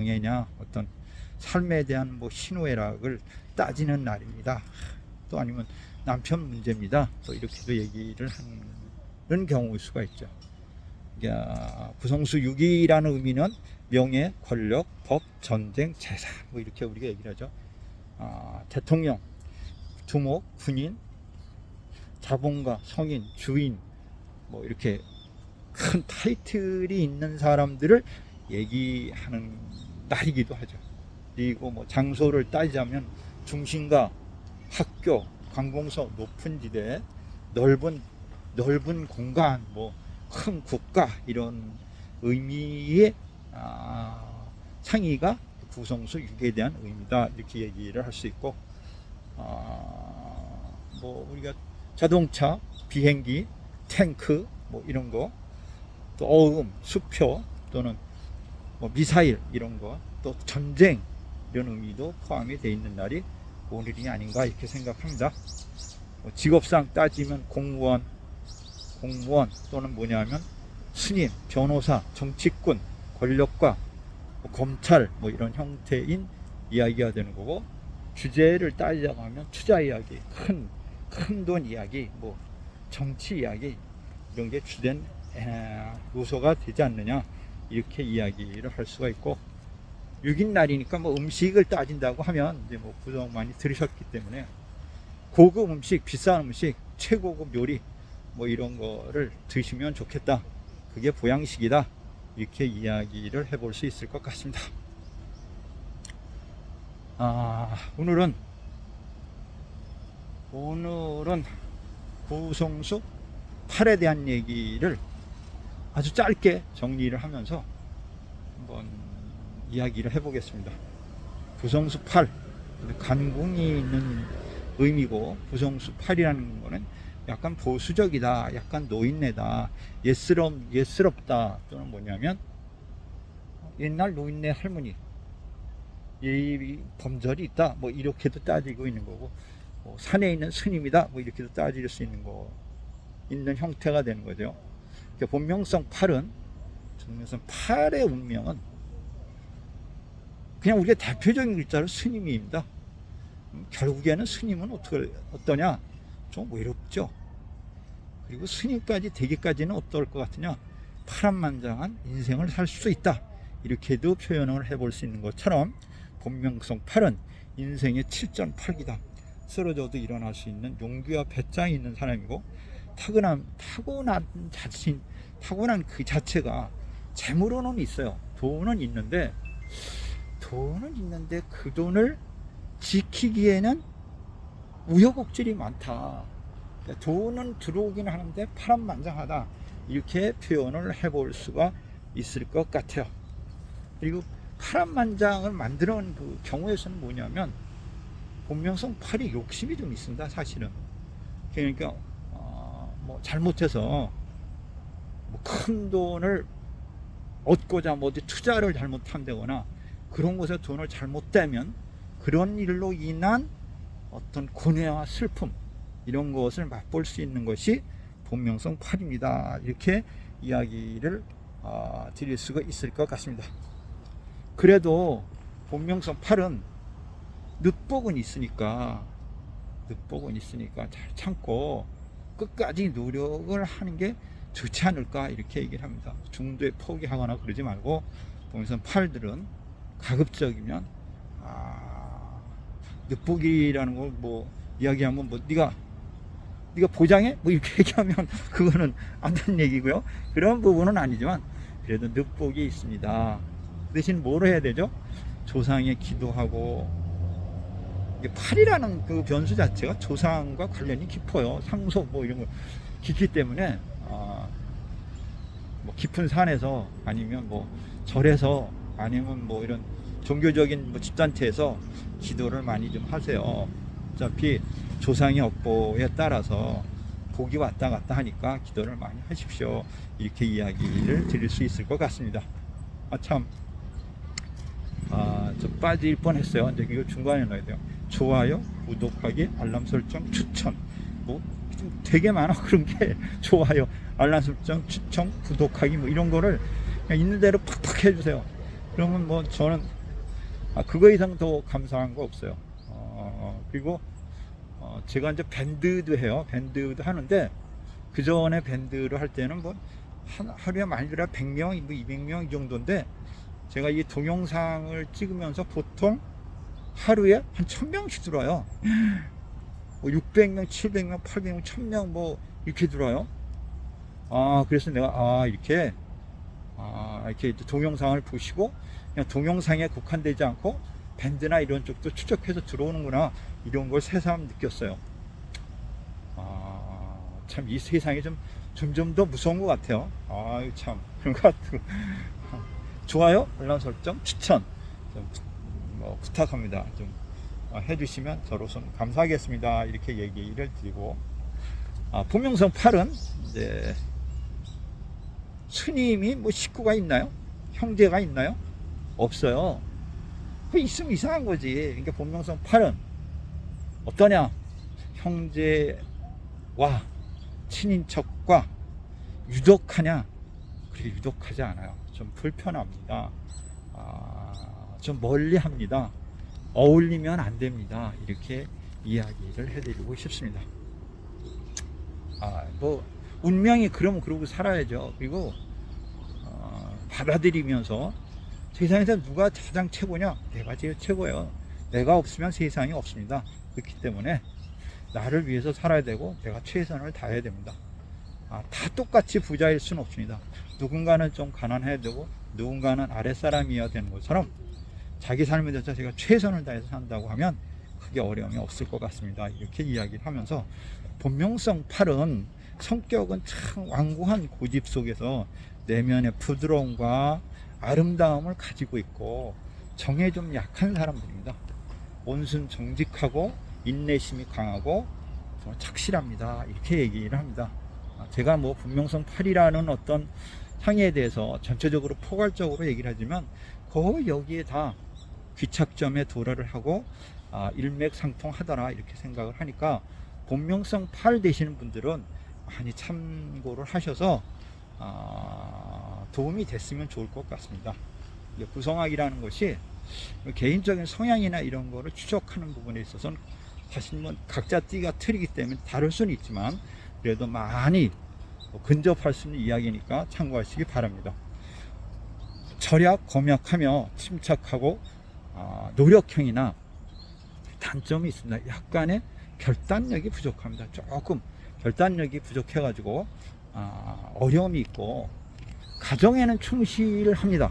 명예냐, 어떤 삶에 대한 뭐 희노애락을 따지는 날입니다. 또 아니면 남편 문제입니다. 또 이렇게도 얘기를 하는 경우일 수가 있죠. 부성수 6이라는 의미는 명예, 권력, 법, 전쟁, 재산 뭐 이렇게 우리가 얘기를 하죠. 대통령, 두목, 군인, 자본가, 성인, 주인 뭐 이렇게 큰 타이틀이 있는 사람들을 얘기하는 날이기도 하죠. 그리고 뭐 장소를 따지자면 중심가, 학교, 관공서, 높은 지대, 넓은 공간, 뭐 큰 국가 이런 의미의 상의가 부성수 6에 대한 의미다 이렇게 얘기를 할 수 있고, 뭐 우리가 자동차, 비행기, 탱크 뭐 이런 거, 또 어음, 수표 또는 뭐 미사일 이런 거, 또 전쟁 이런 의미도 포함이 되어 있는 날이 오늘이 아닌가 이렇게 생각합니다. 직업상 따지면 공무원 또는 뭐냐면 스님, 변호사, 정치꾼, 권력가, 뭐 검찰 뭐 이런 형태인 이야기가 되는 거고, 주제를 따지자고 하면 투자 이야기, 큰 돈 이야기, 뭐 정치 이야기 이런 게 주된 요소가 되지 않느냐 이렇게 이야기를 할 수가 있고, 6인 날이니까 뭐 음식을 따진다고 하면 이제 뭐 부정 많이 들으셨기 때문에 고급 음식, 비싼 음식, 최고급 요리 뭐 이런 거를 드시면 좋겠다, 그게 보양식이다 이렇게 이야기를 해볼 수 있을 것 같습니다. 오늘은 부성수 8에 대한 얘기를 아주 짧게 정리를 하면서 한번 이야기를 해보겠습니다. 부성수 8, 간궁이 있는 의미고, 부성수 8이라는 거는 약간 보수적이다, 약간 노인네다, 예스럽다, 또는 뭐냐면 옛날 노인네 할머니 이 범절이 있다 뭐 이렇게도 따지고 있는 거고, 뭐 산에 있는 스님이다 뭐 이렇게도 따질 수 있는 형태가 되는 거죠. 본명성 8은, 본명성 8의 운명은 그냥 우리가 대표적인 글자로 스님입니다. 결국에는 스님은 어떠냐, 좀 외롭죠. 그리고 스님까지 되기까지는 어떨 것 같으냐, 파란만장한 인생을 살 수 있다 이렇게도 표현을 해볼 수 있는 것처럼, 본명성 8은 인생의 7.8기다, 쓰러져도 일어날 수 있는 용기와 배짱이 있는 사람이고, 타고난 그 자체가 재물로는 있어요. 돈은 있는데 그 돈을 지키기에는 우여곡절이 많다. 돈은 들어오긴 하는데 파란만장하다 이렇게 표현을 해볼 수가 있을 것 같아요. 그리고 파란만장을 만드는 그 경우에서는 뭐냐면, 본명성 8이 욕심이 좀 있습니다, 사실은. 그러니까 뭐 잘못해서 뭐 큰 돈을 얻고자 뭐 어디 투자를 잘못한다거나 그런 곳에 돈을 잘못 대면 그런 일로 인한 어떤 고뇌와 슬픔 이런 것을 맛볼 수 있는 것이 본명성 8입니다. 이렇게 이야기를 드릴 수가 있을 것 같습니다. 그래도 본명성 8은 늑복은 있으니까 잘 참고 끝까지 노력을 하는 게 좋지 않을까 이렇게 얘기를 합니다. 중도에 포기하거나 그러지 말고, 본명성 8들은 가급적이면 늑복이라는 걸 뭐 이야기하면 뭐 네가 보장해? 뭐 이렇게 얘기하면 그거는 안 되는 얘기고요. 그런 부분은 아니지만 그래도 늑복이 있습니다. 그 대신 뭘 해야 되죠? 조상에 기도하고, 이게 8이라는 그 변수 자체가 조상과 관련이 깊어요. 상속 뭐 이런 거 깊기 때문에 뭐 깊은 산에서 아니면 뭐 절에서 아니면 뭐 이런 종교적인 뭐 집단체에서 기도를 많이 좀 하세요. 어차피 조상의 업보에 따라서 복이 왔다 갔다 하니까 기도를 많이 하십시오. 이렇게 이야기를 드릴 수 있을 것 같습니다. 저 빠질 뻔했어요. 이제 이거 중간에 넣어야 돼요. 좋아요, 구독하기, 알람 설정, 추천. 뭐 좀 되게 많아 그런 게 좋아요, 알람 설정, 추천, 구독하기 뭐 이런 거를 그냥 있는 대로 팍팍 해주세요. 그러면 뭐 저는 그거 이상 더 감사한 거 없어요. 그리고 제가 이제 밴드도 해요. 밴드도 하는데 그 전에 밴드를 할 때는 뭐 하루에 많이들어 100명, 뭐 200명 이 정도인데 제가 이 동영상을 찍으면서 보통 하루에 한 1000명씩 들어요. 뭐 600명, 700명, 800명, 1000명 뭐 이렇게 들어요. 그래서 내가 이렇게 동영상을 보시고 그냥 동영상에 국한되지 않고 밴드나 이런 쪽도 추적해서 들어오는구나, 이런 걸 새삼 느꼈어요. 참 이 세상이 좀 점점 더 무서운 것 같아요. 참 그런 것 같고. 좋아요, 알람 설정, 추천 좀 부탁합니다. 좀 해주시면 저로서는 감사하겠습니다. 이렇게 얘기를 드리고, 본명성 8은 이제 스님이 뭐 식구가 있나요? 형제가 있나요? 없어요. 그 있으면 이상한 거지. 그러니까 본명성 8은 어떠냐? 형제와 친인척과 유독하냐? 그렇게 유독하지 않아요. 좀 불편합니다. 좀 멀리합니다. 어울리면 안 됩니다. 이렇게 이야기를 해드리고 싶습니다. 뭐 운명이 그러면 그러고 살아야죠. 그리고 받아들이면서 세상에서 누가 가장 최고냐? 내가 제일 최고예요. 내가 없으면 세상이 없습니다. 그렇기 때문에 나를 위해서 살아야 되고 내가 최선을 다해야 됩니다. 다 똑같이 부자일 수는 없습니다. 누군가는 좀 가난해야 되고 누군가는 아랫사람이어야 되는 것처럼 자기 삶에 대해서 제가 최선을 다해서 산다고 하면 크게 어려움이 없을 것 같습니다. 이렇게 이야기를 하면서 본명성 8은 성격은 참 완고한 고집 속에서 내면의 부드러움과 아름다움을 가지고 있고 정에 좀 약한 사람들입니다. 온순 정직하고 인내심이 강하고 착실합니다. 이렇게 얘기를 합니다. 제가 뭐 본명성 8이라는 어떤 상에 대해서 전체적으로 포괄적으로 얘기를 하지만 거의 여기에 다 귀착점에 도달을 하고 일맥상통하더라, 이렇게 생각을 하니까 본명성 8 되시는 분들은 많이 참고를 하셔서 도움이 됐으면 좋을 것 같습니다. 구성학이라는 것이 개인적인 성향이나 이런 거를 추적하는 부분에 있어서는 사실 뭐 각자 띠가 틀리기 때문에 다를 수는 있지만 그래도 많이 근접할 수 있는 이야기니까 참고하시기 바랍니다. 절약, 검약하며 침착하고 노력형이나 단점이 있습니다. 약간의 결단력이 부족합니다. 조금 결단력이 부족해 가지고 어려움이 있고, 가정에는 충실합니다.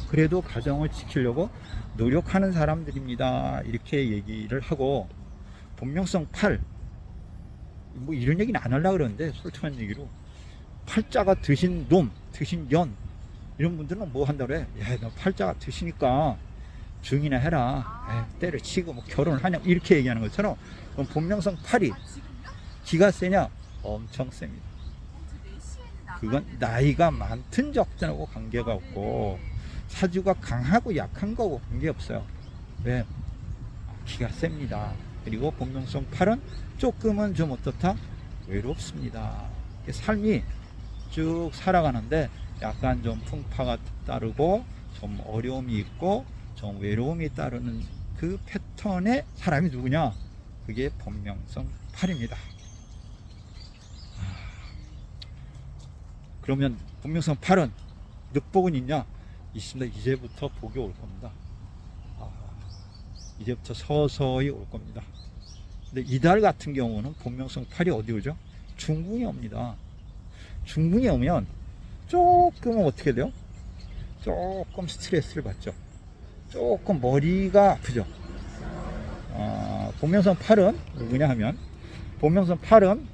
그래도 가정을 지키려고 노력하는 사람들입니다. 이렇게 얘기를 하고, 본명성 8 뭐 이런 얘기는 안 하려고 그러는데 솔직한 얘기로 팔자가 드신 놈, 드신 연 이런 분들은 뭐 한다고 해? 야, 너 팔자가 드시니까 중이나 해라. 때려치고 뭐 결혼을 하냐, 이렇게 얘기하는 것처럼 그럼 본명성 8이 기가 세냐? 엄청 셉니다. 그건 나이가 많든 적든하고 관계가 없고 사주가 강하고 약한 거고 관계없어요. 왜? 기가 셉니다. 그리고 본명성 8은 조금은 좀 어떻다? 외롭습니다. 삶이 쭉 살아가는데 약간 좀 풍파가 따르고 좀 어려움이 있고 좀 외로움이 따르는 그 패턴의 사람이 누구냐? 그게 본명성 8입니다. 그러면 본명성 8은 늑복은 있냐? 있습니다. 이제부터 복이 올 겁니다. 이제부터 서서히 올 겁니다. 근데 이달 같은 경우는 본명성 8이 어디 오죠? 중궁이 옵니다. 중궁이 오면 조금은 어떻게 돼요? 조금 스트레스를 받죠. 조금 머리가 아프죠. 본명성 8은 누구냐 하면, 본명성 8은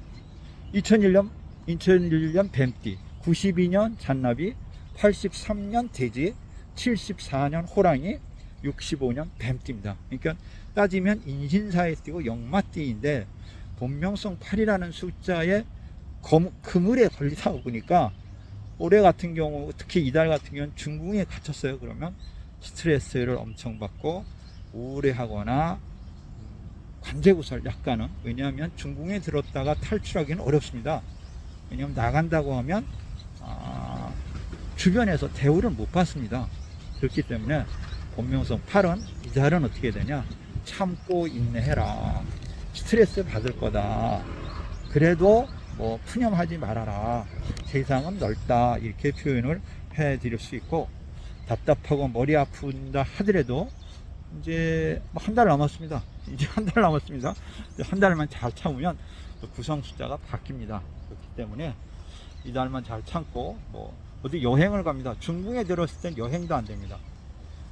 2001년 뱀띠, 92년 잔나비, 83년 돼지, 74년 호랑이, 65년 뱀띠입니다. 그러니까 따지면 인신사에 띄고 역마띠인데 본명성 8이라는 숫자에 그물에 걸리다 보니까 올해 같은 경우, 특히 이달 같은 경우는 중궁에 갇혔어요. 그러면 스트레스를 엄청 받고 우울해하거나 관제구설 약간은, 왜냐하면 중궁에 들었다가 탈출하기는 어렵습니다. 왜냐하면 나간다고 하면 주변에서 대우를 못 받습니다. 그렇기 때문에 본명성 8은 이 달은 어떻게 되냐, 참고 인내해라, 스트레스 받을 거다, 그래도 뭐 푸념하지 말아라, 세상은 넓다, 이렇게 표현을 해 드릴 수 있고, 답답하고 머리 아픈다 하더라도 이제 한 달 남았습니다. 이제 한 달 남았습니다. 한 달만 잘 참으면 구성 숫자가 바뀝니다. 그렇기 때문에 이 달만 잘 참고 뭐 어디 여행을 갑니다. 중궁에 들었을 땐 여행도 안 됩니다.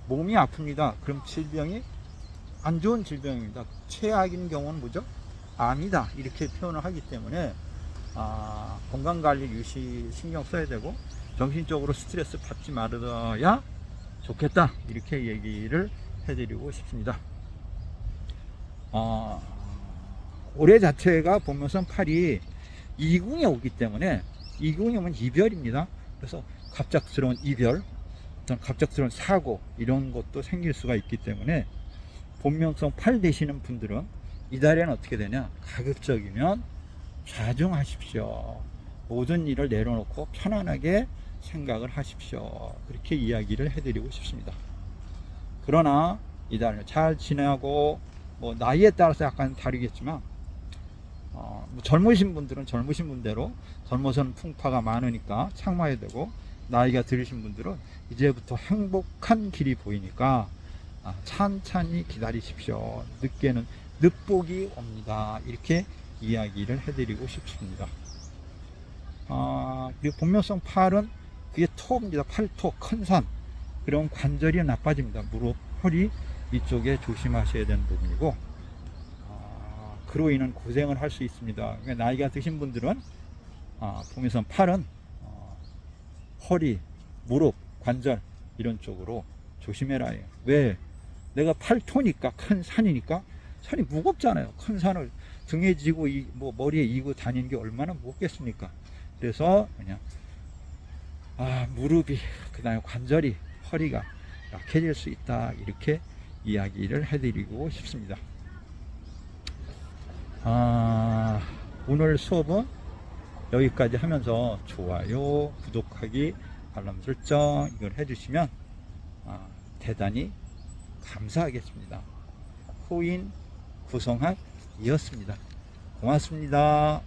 몸이 아픕니다. 그럼 질병이 안 좋은 질병입니다. 최악인 경우는 뭐죠? 암이다, 이렇게 표현을 하기 때문에 건강관리 유시 신경 써야 되고, 정신적으로 스트레스 받지 말아야 좋겠다, 이렇게 얘기를 해드리고 싶습니다. 올해 자체가 본명성 8이 2궁에 오기 때문에, 2궁이 오면 이별입니다. 그래서 갑작스러운 이별, 갑작스러운 사고, 이런 것도 생길 수가 있기 때문에 본명성 8 되시는 분들은 이 달에는 어떻게 되냐, 가급적이면 좌중하십시오. 모든 일을 내려놓고 편안하게 생각을 하십시오. 그렇게 이야기를 해드리고 싶습니다. 그러나 이 달을 잘 지내고, 뭐 나이에 따라서 약간 다르겠지만, 뭐 젊으신 분들은 젊으신 분대로, 젊어서는 풍파가 많으니까 참아야 되고, 나이가 들으신 분들은 이제부터 행복한 길이 보이니까 찬찬히 기다리십시오. 늦게는 늦복이 옵니다. 이렇게 이야기를 해드리고 싶습니다. 그리고 본명성 8은 그게 토입니다. 팔토, 큰 산. 그럼 관절이 나빠집니다. 무릎, 허리 이쪽에 조심하셔야 되는 부분이고, 그로 인한 고생을 할 수 있습니다. 그러니까 나이가 드신 분들은 본명성 8은 허리, 무릎, 관절 이런 쪽으로 조심해라. 왜? 내가 팔토니까, 큰 산이니까, 산이 무겁잖아요. 큰 산을 등에 지고 뭐 머리에 이고 다니는 게 얼마나 무겁겠습니까? 그래서 그냥 무릎이, 그다음에 관절이, 허리가 약해질 수 있다, 이렇게 이야기를 해드리고 싶습니다. 오늘 수업은 여기까지 하면서 좋아요, 구독하기, 알람 설정 이걸 해주시면 대단히 감사하겠습니다. 호인 구성학이었습니다. 고맙습니다.